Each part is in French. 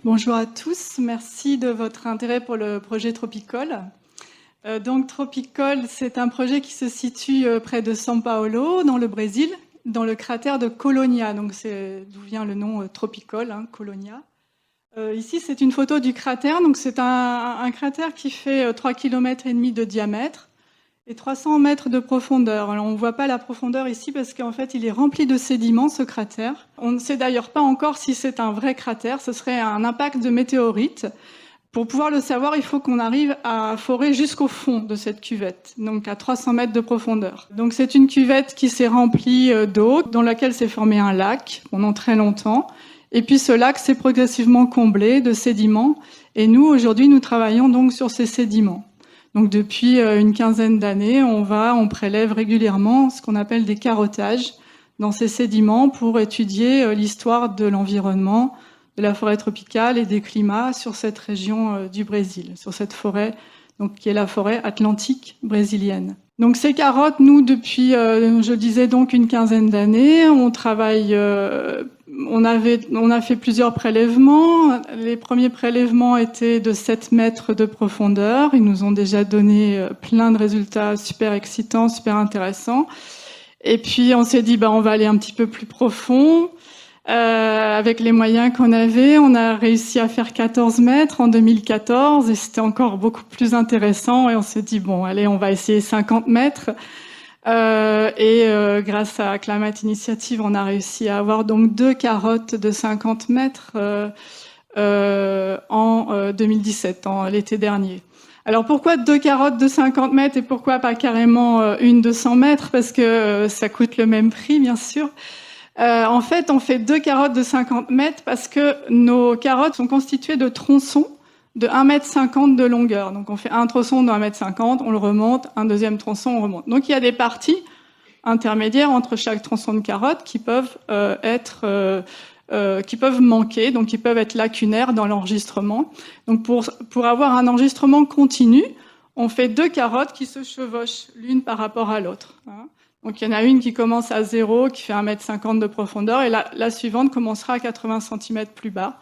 Bonjour à tous, merci de votre intérêt pour le projet Tropicol. Donc Tropicol, c'est un projet qui se situe près de São Paulo, dans le Brésil, dans le cratère de Colonia. Donc c'est d'où vient le nom Tropicol, Colonia. Ici, c'est une photo du cratère. Donc c'est un cratère qui fait 3,5 km de diamètre et 300 mètres de profondeur. Alors, on ne voit pas la profondeur ici parce qu'en fait, il est rempli de sédiments, ce cratère. On ne sait d'ailleurs pas encore si c'est un vrai cratère. Ce serait un impact de météorite. Pour pouvoir le savoir, il faut qu'on arrive à forer jusqu'au fond de cette cuvette, donc à 300 mètres de profondeur. Donc c'est une cuvette qui s'est remplie d'eau, dans laquelle s'est formé un lac pendant très longtemps. Et puis ce lac s'est progressivement comblé de sédiments. Et nous, aujourd'hui, nous travaillons donc sur ces sédiments. Donc depuis une quinzaine d'années, on prélève régulièrement ce qu'on appelle des carottages dans ces sédiments pour étudier l'histoire de l'environnement, de la forêt tropicale et des climats sur cette région du Brésil, sur cette forêt donc, qui est la forêt atlantique brésilienne. Donc ces carottes, nous, depuis, je disais donc une quinzaine d'années, on travaille, on a fait plusieurs prélèvements. Les premiers prélèvements étaient de 7 mètres de profondeur. Ils nous ont déjà donné plein de résultats super excitants, super intéressants. Et puis on s'est dit, on va aller un petit peu plus profond. Avec les moyens qu'on avait, on a réussi à faire 14 mètres en 2014 et c'était encore beaucoup plus intéressant. Et on s'est dit, allez, on va essayer 50 mètres. Grâce à Climate Initiative, on a réussi à avoir donc 2 carottes de 50 mètres en 2017, l'été dernier. Alors pourquoi 2 carottes de 50 mètres et pourquoi pas carrément une de 100 mètres? Parce que ça coûte le même prix, bien sûr. En fait, on fait 2 carottes de 50 mètres parce que nos carottes sont constituées de tronçons de 1,50 m de longueur. Donc on fait un tronçon de 1,50 m, on le remonte, un deuxième tronçon, on remonte. Donc il y a des parties intermédiaires entre chaque tronçon de carotte qui peuvent qui peuvent manquer, donc qui peuvent être lacunaires dans l'enregistrement. Donc pour avoir un enregistrement continu, on fait 2 carottes qui se chevauchent l'une par rapport à l'autre. Donc il y en a une qui commence à 0, qui fait 1,50 m de profondeur, et la suivante commencera à 80 cm plus bas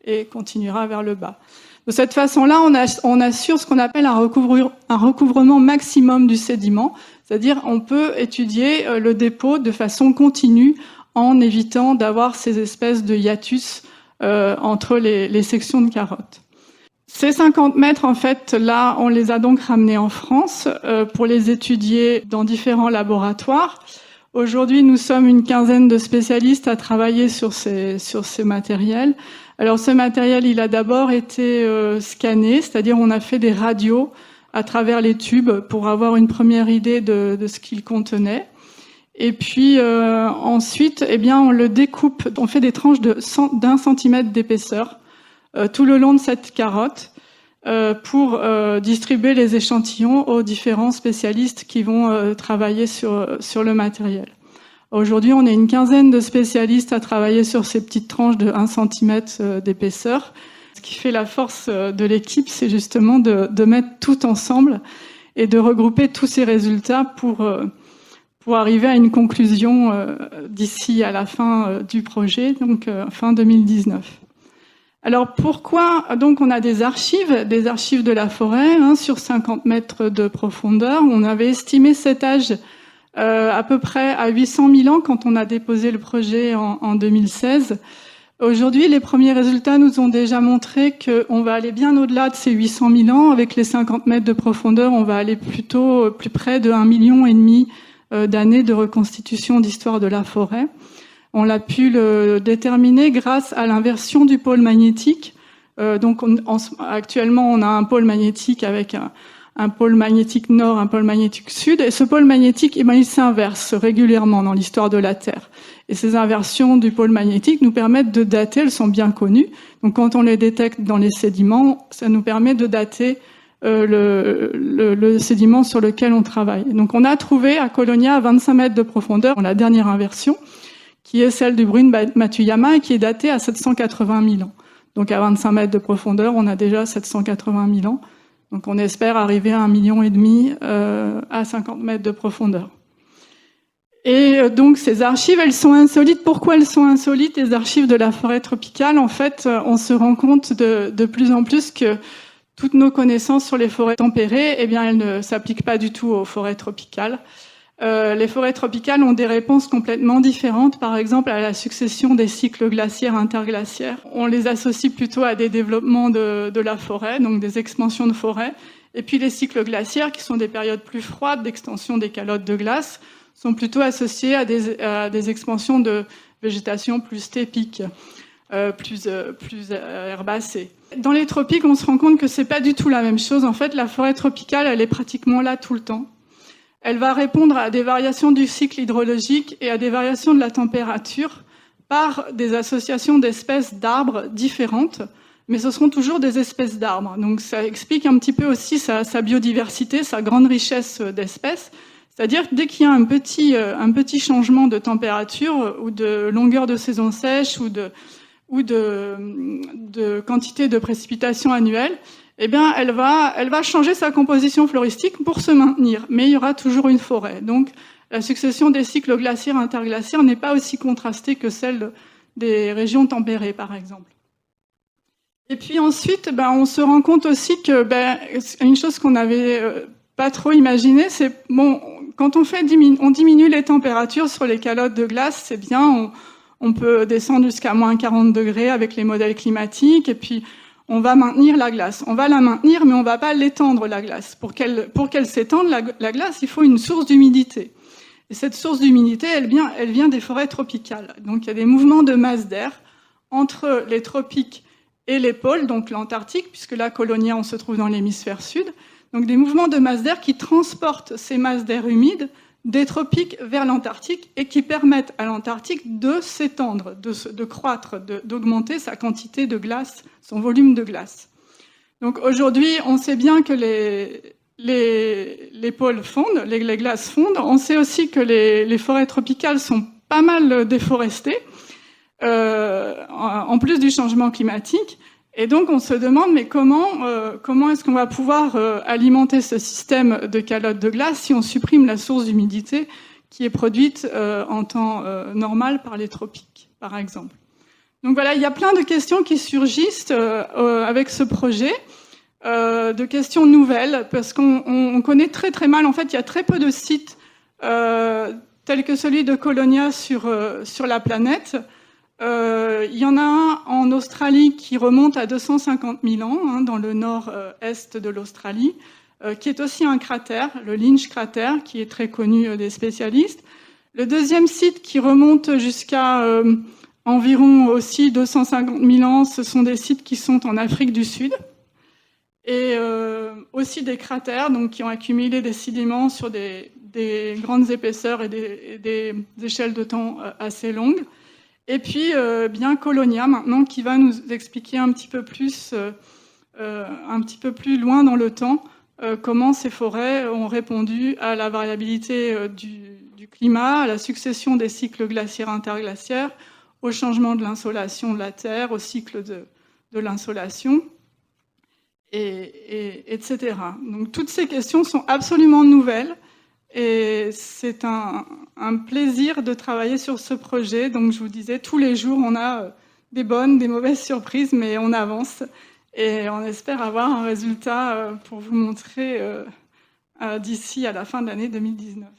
et continuera vers le bas. De cette façon-là, on assure ce qu'on appelle un recouvrement maximum du sédiment, c'est-à-dire on peut étudier le dépôt de façon continue en évitant d'avoir ces espèces de hiatus entre les sections de carottes. Ces 50 mètres, en fait, là, on les a donc ramenés en France pour les étudier dans différents laboratoires. Aujourd'hui, nous sommes une quinzaine de spécialistes à travailler sur ces matériels. Alors, ce matériel, il a d'abord été scanné, c'est-à-dire on a fait des radios à travers les tubes pour avoir une première idée de ce qu'il contenait. Et puis ensuite, on le découpe, on fait des tranches d'1 centimètre d'épaisseur tout le long de cette carotte pour distribuer les échantillons aux différents spécialistes qui vont travailler sur le matériel. Aujourd'hui, on est une quinzaine de spécialistes à travailler sur ces petites tranches de 1 cm d'épaisseur. Ce qui fait la force de l'équipe, c'est justement de mettre tout ensemble et de regrouper tous ces résultats pour arriver à une conclusion d'ici à la fin du projet, donc fin 2019. Alors pourquoi donc on a des archives de la forêt sur 50 mètres de profondeur. On avait estimé cet âge à peu près à 800 000 ans quand on a déposé le projet en 2016. Aujourd'hui, les premiers résultats nous ont déjà montré qu'on va aller bien au-delà de ces 800 000 ans. Avec les 50 mètres de profondeur, on va aller plutôt plus près de 1,5 million d'années de reconstitution d'histoire de la forêt. On l'a pu le déterminer grâce à l'inversion du pôle magnétique. Actuellement, on a un pôle magnétique avec un pôle magnétique nord, un pôle magnétique sud. Et ce pôle magnétique, il s'inverse régulièrement dans l'histoire de la Terre. Et ces inversions du pôle magnétique nous permettent de dater, elles sont bien connues. Donc quand on les détecte dans les sédiments, ça nous permet de dater le sédiment sur lequel on travaille. Donc on a trouvé à Colonia à 25 mètres de profondeur la dernière inversion, qui est celle du Bruin-Matuyama et qui est datée à 780 000 ans. Donc à 25 mètres de profondeur, on a déjà 780 000 ans. Donc on espère arriver à 1,5 million à 50 mètres de profondeur. Et donc ces archives, elles sont insolites. Pourquoi elles sont insolites, les archives de la forêt tropicale? En fait, on se rend compte de plus en plus que toutes nos connaissances sur les forêts tempérées, eh bien, elles ne s'appliquent pas du tout aux forêts tropicales. Les forêts tropicales ont des réponses complètement différentes, par exemple à la succession des cycles glaciaires interglaciaires. On les associe plutôt à des développements de la forêt, donc des expansions de forêt. Et puis les cycles glaciaires, qui sont des périodes plus froides d'extension des calottes de glace, sont plutôt associés à des expansions de végétation plus stépique, plus herbacée. Dans les tropiques, on se rend compte que c'est pas du tout la même chose. En fait, la forêt tropicale, elle est pratiquement là tout le temps. Elle va répondre à des variations du cycle hydrologique et à des variations de la température par des associations d'espèces d'arbres différentes, mais ce seront toujours des espèces d'arbres. Donc ça explique un petit peu aussi sa biodiversité, sa grande richesse d'espèces. C'est-à-dire que dès qu'il y a un petit changement de température ou de longueur de saison sèche ou de quantité de précipitations annuelles, eh bien, elle va changer sa composition floristique pour se maintenir. Mais il y aura toujours une forêt. Donc, la succession des cycles glaciaires interglaciaires n'est pas aussi contrastée que celle des régions tempérées, par exemple. Et puis ensuite, on se rend compte aussi que une chose qu'on n'avait pas trop imaginée, c'est bon, quand on diminue les températures sur les calottes de glace, c'est bien, on peut descendre jusqu'à moins 40 degrés avec les modèles climatiques, et puis on va maintenir la glace. On va la maintenir, mais on ne va pas l'étendre, la glace. Pour qu'elle s'étende, la glace, il faut une source d'humidité. Et cette source d'humidité, elle vient des forêts tropicales. Donc il y a des mouvements de masse d'air entre les tropiques et les pôles, donc l'Antarctique, puisque là, Colonia, on se trouve dans l'hémisphère sud. Donc des mouvements de masse d'air qui transportent ces masses d'air humides des tropiques vers l'Antarctique et qui permettent à l'Antarctique de s'étendre, de croître, d'augmenter sa quantité de glace, son volume de glace. Donc aujourd'hui, on sait bien que les pôles fondent, les glaces fondent. On sait aussi que les forêts tropicales sont pas mal déforestées, en plus du changement climatique. Et donc, on se demande, mais comment est-ce qu'on va pouvoir alimenter ce système de calottes de glace si on supprime la source d'humidité qui est produite en temps normal par les tropiques, par exemple. Donc voilà, il y a plein de questions qui surgissent avec ce projet, de questions nouvelles, parce qu'on connaît très très mal, en fait, il y a très peu de sites tels que celui de Colonia sur la planète. Il y en a un en Australie qui remonte à 250 000 ans, dans le nord-est de l'Australie, qui est aussi un cratère, le Lynch cratère, qui est très connu des spécialistes. Le deuxième site qui remonte jusqu'à environ aussi 250 000 ans, ce sont des sites qui sont en Afrique du Sud, et aussi des cratères donc, qui ont accumulé des sédiments sur des grandes épaisseurs et des échelles de temps assez longues. Et puis, bien Colonia, maintenant, qui va nous expliquer un petit peu plus loin dans le temps, comment ces forêts ont répondu à la variabilité du climat, à la succession des cycles glaciaires interglaciaires, au changement de l'insolation de la Terre, au cycle de l'insolation, etc. Donc, toutes ces questions sont absolument nouvelles. Et c'est un plaisir de travailler sur ce projet. Donc, je vous disais, tous les jours, on a des bonnes, des mauvaises surprises, mais on avance. Et on espère avoir un résultat pour vous montrer d'ici à la fin de l'année 2019.